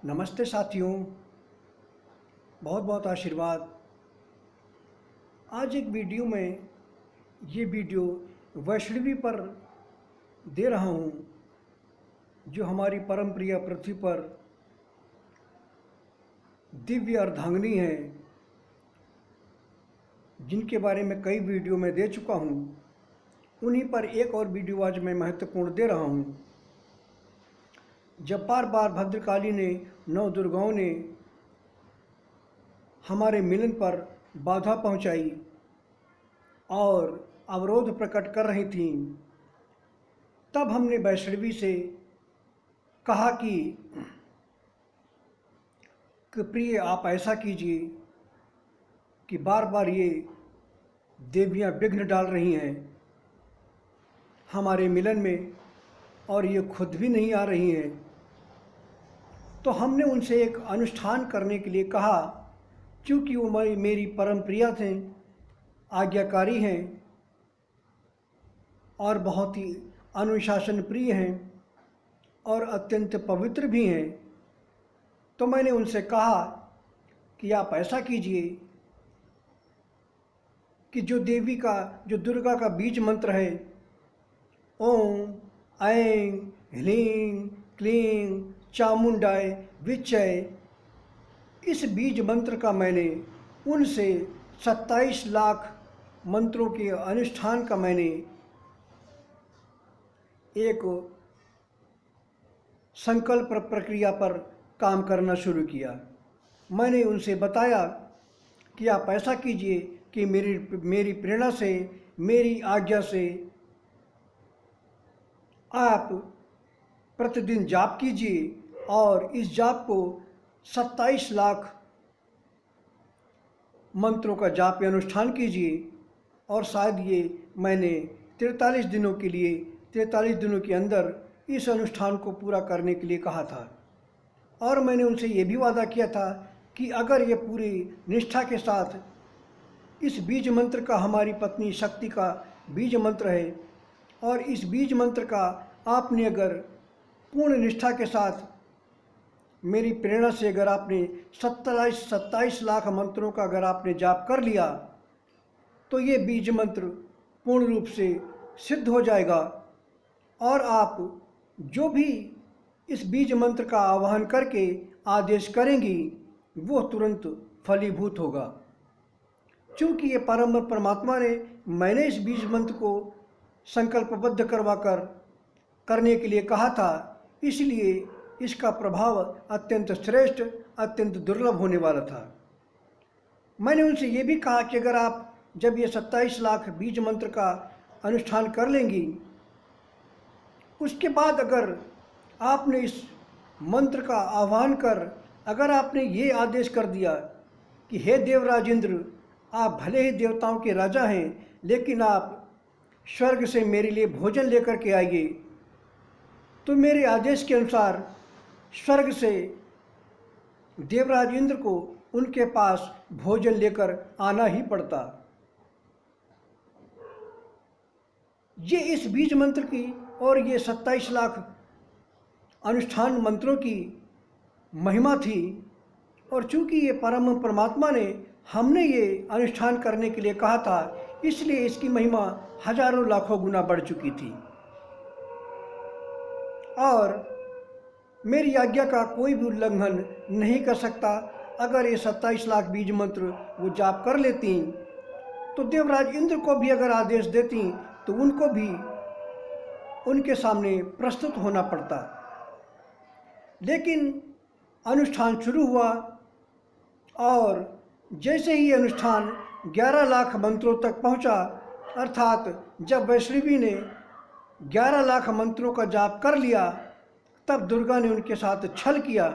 नमस्ते साथियों, बहुत बहुत आशीर्वाद। आज एक वीडियो में ये वीडियो वैष्णवी पर दे रहा हूँ, जो हमारी परम प्रिय पृथ्वी पर दिव्य अर्धांगिनी है, जिनके बारे में कई वीडियो में दे चुका हूँ। उन्हीं पर एक और वीडियो आज मैं महत्वपूर्ण दे रहा हूँ। जब बार बार भद्रकाली ने, नौ दुर्गाओं ने हमारे मिलन पर बाधा पहुंचाई और अवरोध प्रकट कर रही थीं, तब हमने वैष्णवी से कहा कि प्रिय, आप ऐसा कीजिए कि बार बार ये देवियाँ विघ्न डाल रही हैं हमारे मिलन में और ये खुद भी नहीं आ रही हैं। तो हमने उनसे एक अनुष्ठान करने के लिए कहा, क्योंकि वो मेरी परम प्रिया थे, आज्ञाकारी हैं और बहुत ही अनुशासन प्रिय हैं और अत्यंत पवित्र भी हैं। तो मैंने उनसे कहा कि आप ऐसा कीजिए कि जो दुर्गा का बीज मंत्र है, ओम ऐं ह्लीं क्लीं चामुंडाय विच्चय, इस बीज मंत्र का मैंने उनसे 27 लाख मंत्रों के अनुष्ठान का मैंने एक संकल्प प्रक्रिया पर काम करना शुरू किया। मैंने उनसे बताया कि आप ऐसा कीजिए कि मेरी प्रेरणा से, मेरी आज्ञा से आप प्रतिदिन जाप कीजिए और इस जाप को 27 लाख मंत्रों का जाप या अनुष्ठान कीजिए। और शायद ये मैंने 43 दिनों के लिए, 43 दिनों के अंदर इस अनुष्ठान को पूरा करने के लिए कहा था। और मैंने उनसे ये भी वादा किया था कि अगर ये पूरी निष्ठा के साथ इस बीज मंत्र का, हमारी पत्नी शक्ति का बीज मंत्र है, और इस बीज मंत्र का आपने अगर पूर्ण निष्ठा के साथ मेरी प्रेरणा से अगर आपने 27 लाख मंत्रों का अगर आपने जाप कर लिया, तो ये बीज मंत्र पूर्ण रूप से सिद्ध हो जाएगा और आप जो भी इस बीज मंत्र का आवाहन करके आदेश करेंगी वो तुरंत फलीभूत होगा। क्योंकि ये परम परमात्मा ने, मैंने इस बीज मंत्र को संकल्पबद्ध करने के लिए कहा था, इसलिए इसका प्रभाव अत्यंत श्रेष्ठ, अत्यंत दुर्लभ होने वाला था। मैंने उनसे ये भी कहा कि अगर आप जब ये 27 लाख बीज मंत्र का अनुष्ठान कर लेंगी, उसके बाद अगर आपने इस मंत्र का आह्वान कर अगर आपने ये आदेश कर दिया कि हे देवराज इंद्र, आप भले ही देवताओं के राजा हैं, लेकिन आप स्वर्ग से मेरे लिए भोजन लेकर के आइए, तो मेरे आदेश के अनुसार स्वर्ग से देवराज इंद्र को उनके पास भोजन लेकर आना ही पड़ता। ये इस बीज मंत्र की और ये 27 लाख अनुष्ठान मंत्रों की महिमा थी। और चूंकि ये परम परमात्मा ने, हमने ये अनुष्ठान करने के लिए कहा था, इसलिए इसकी महिमा हजारों लाखों गुना बढ़ चुकी थी। और मेरी आज्ञा का कोई भी उल्लंघन नहीं कर सकता। अगर ये 27 लाख बीज मंत्र वो जाप कर लेती, तो देवराज इंद्र को भी अगर आदेश देती, तो उनको भी उनके सामने प्रस्तुत होना पड़ता। लेकिन अनुष्ठान शुरू हुआ और जैसे ही अनुष्ठान 11 लाख मंत्रों तक पहुंचा, अर्थात जब वैष्णवी ने 11 लाख मंत्रों का जाप कर लिया, तब दुर्गा ने उनके साथ छल किया।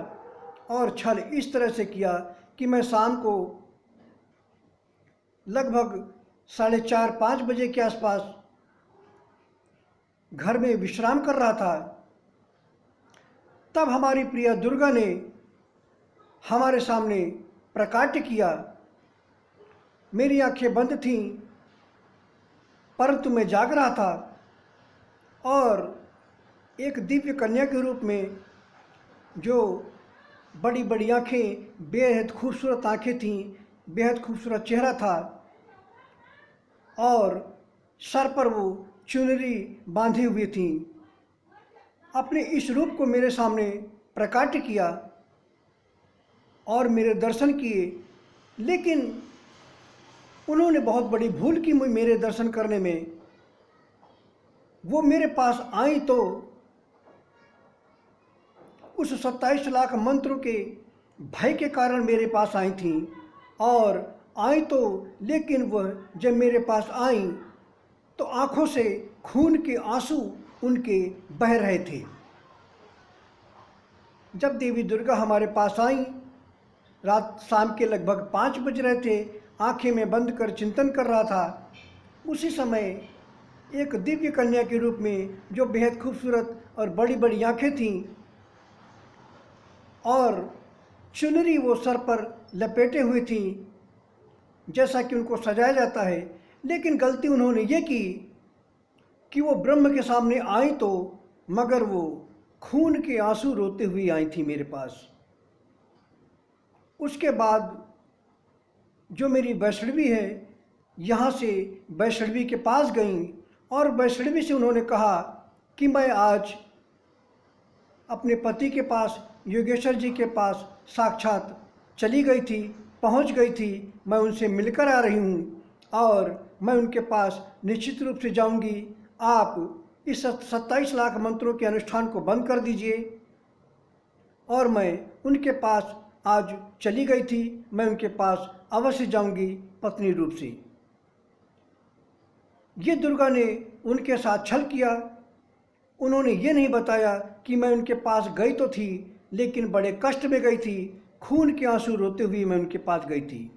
और छल इस तरह से किया कि मैं शाम को लगभग 4:30-5 बजे के आसपास घर में विश्राम कर रहा था, तब हमारी प्रिय दुर्गा ने हमारे सामने प्रकाट्य किया। मेरी आंखें बंद थीं, परंतु मैं जाग रहा था और एक दिव्य कन्या के रूप में जो बड़ी बड़ी आँखें, बेहद खूबसूरत आँखें थीं, बेहद खूबसूरत चेहरा था और सर पर वो चुनरी बांधे हुए थीं। अपने इस रूप को मेरे सामने प्रकट किया और मेरे दर्शन किए, लेकिन उन्होंने बहुत बड़ी भूल की मेरे दर्शन करने में। वो मेरे पास आई तो उस 27 लाख मंत्रों के भय के कारण मेरे पास आई थीं और आई तो, लेकिन वह जब मेरे पास आई तो आंखों से खून के आंसू उनके बह रहे थे। जब देवी दुर्गा हमारे पास आई, रात शाम के लगभग 5 बज रहे थे, आंखें में बंद कर चिंतन कर रहा था। उसी समय एक दिव्य कन्या के रूप में, जो बेहद खूबसूरत और बड़ी बड़ी आंखें थीं और चुनरी वो सर पर लपेटे हुए थीं, जैसा कि उनको सजाया जाता है। लेकिन गलती उन्होंने ये की कि वो ब्रह्म के सामने आई तो, मगर वो खून के आंसू रोते हुए आई थी मेरे पास। उसके बाद जो मेरी वैष्णवी है, यहाँ से वैष्णवी के पास गई और वैष्णवी से उन्होंने कहा कि मैं आज अपने पति के पास, योगेश्वर जी के पास साक्षात चली गई थी, पहुँच गई थी। मैं उनसे मिलकर आ रही हूँ और मैं उनके पास निश्चित रूप से जाऊँगी। आप इस 27 लाख मंत्रों के अनुष्ठान को बंद कर दीजिए। और मैं उनके पास आज चली गई थी, मैं उनके पास अवश्य जाऊंगी पत्नी रूप से। ये दुर्गा ने उनके साथ छल किया। उन्होंने ये नहीं बताया कि मैं उनके पास गई तो थी, लेकिन बड़े कष्ट में गई थी, खून के आंसू रोते हुए मैं उनके पास गई थी।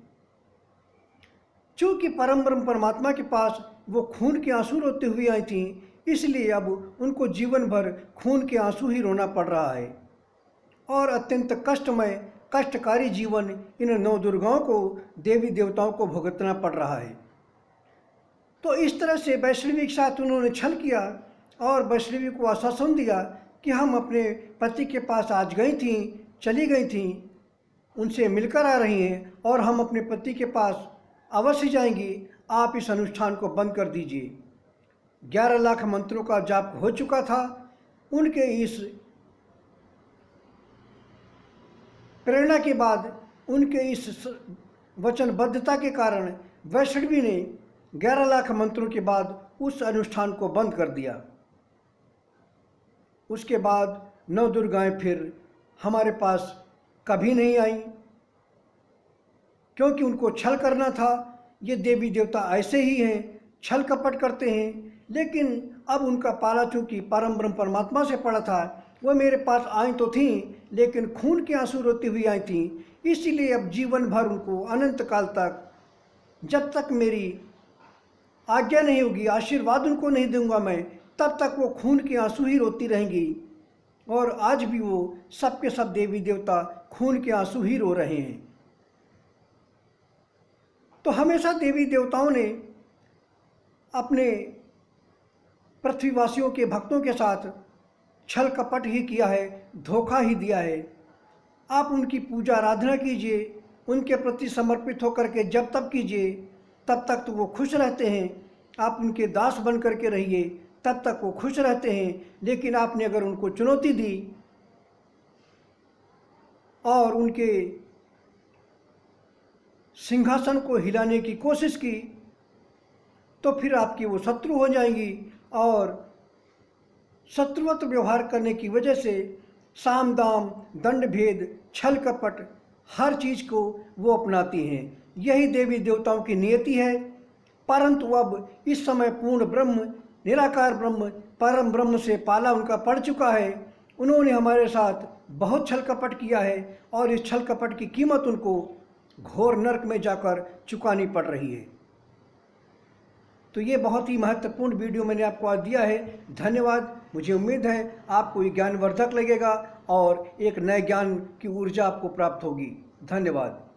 चूँकि परम ब्रह्म परमात्मा के पास वो खून के आंसू रोते हुए आई थी, इसलिए अब उनको जीवन भर खून के आंसू ही रोना पड़ रहा है और अत्यंत कष्टमय, कष्टकारी जीवन इन 9 दुर्गाओं को, देवी देवताओं को भुगतना पड़ रहा है। तो इस तरह से वैष्णवी के साथ उन्होंने छल किया और वैष्णवी को आश्वासन दिया कि हम अपने पति के पास आज गई थी, चली गई थी, उनसे मिलकर आ रही हैं और हम अपने पति के पास अवश्य जाएंगी। आप इस अनुष्ठान को बंद कर दीजिए। 11 लाख मंत्रों का जाप हो चुका था। उनके इस प्रेरणा के बाद, उनके इस वचनबद्धता के कारण वैष्णवी ने 11 लाख मंत्रों के बाद उस अनुष्ठान को बंद कर दिया। उसके बाद 9 दुर्गाएं फिर हमारे पास कभी नहीं आईं, क्योंकि उनको छल करना था। ये देवी देवता ऐसे ही हैं, छल कपट करते हैं। लेकिन अब उनका पाला चूँकि परम ब्रह्म परमात्मा से पड़ा था, वो मेरे पास आई तो थी, लेकिन खून के आंसू रोती हुई आई थी। इसीलिए अब जीवन भर उनको, अनंत काल तक, जब तक मेरी आज्ञा नहीं होगी, आशीर्वाद उनको नहीं दूंगा मैं, तब तक वो खून के आंसू ही रोती रहेंगी। और आज भी वो सब के सब देवी देवता खून के आंसू ही रो रहे हैं। तो हमेशा देवी देवताओं ने अपने पृथ्वीवासियों के भक्तों के साथ छल कपट ही किया है, धोखा ही दिया है। आप उनकी पूजा आराधना कीजिए, उनके प्रति समर्पित होकर के जब तक कीजिए, तब तक तो वो खुश रहते हैं। आप उनके दास बन करके रहिए, तब तक वो खुश रहते हैं। लेकिन आपने अगर उनको चुनौती दी और उनके सिंहासन को हिलाने की कोशिश की, तो फिर आपकी वो शत्रु हो जाएंगी और शत्रुवत व्यवहार करने की वजह से साम दाम, दंड भेद, छल कपट, हर चीज़ को वो अपनाती हैं। यही देवी देवताओं की नियति है। परंतु अब इस समय पूर्ण ब्रह्म, निराकार ब्रह्म, परम ब्रह्म से पाला उनका पड़ चुका है। उन्होंने हमारे साथ बहुत छल कपट किया है और इस छल कपट की कीमत उनको घोर नरक में जाकर चुकानी पड़ रही है। तो ये बहुत ही महत्वपूर्ण वीडियो मैंने आपको आज दिया है। धन्यवाद। मुझे उम्मीद है आपको ये ज्ञानवर्धक लगेगा और एक नए ज्ञान की ऊर्जा आपको प्राप्त होगी। धन्यवाद।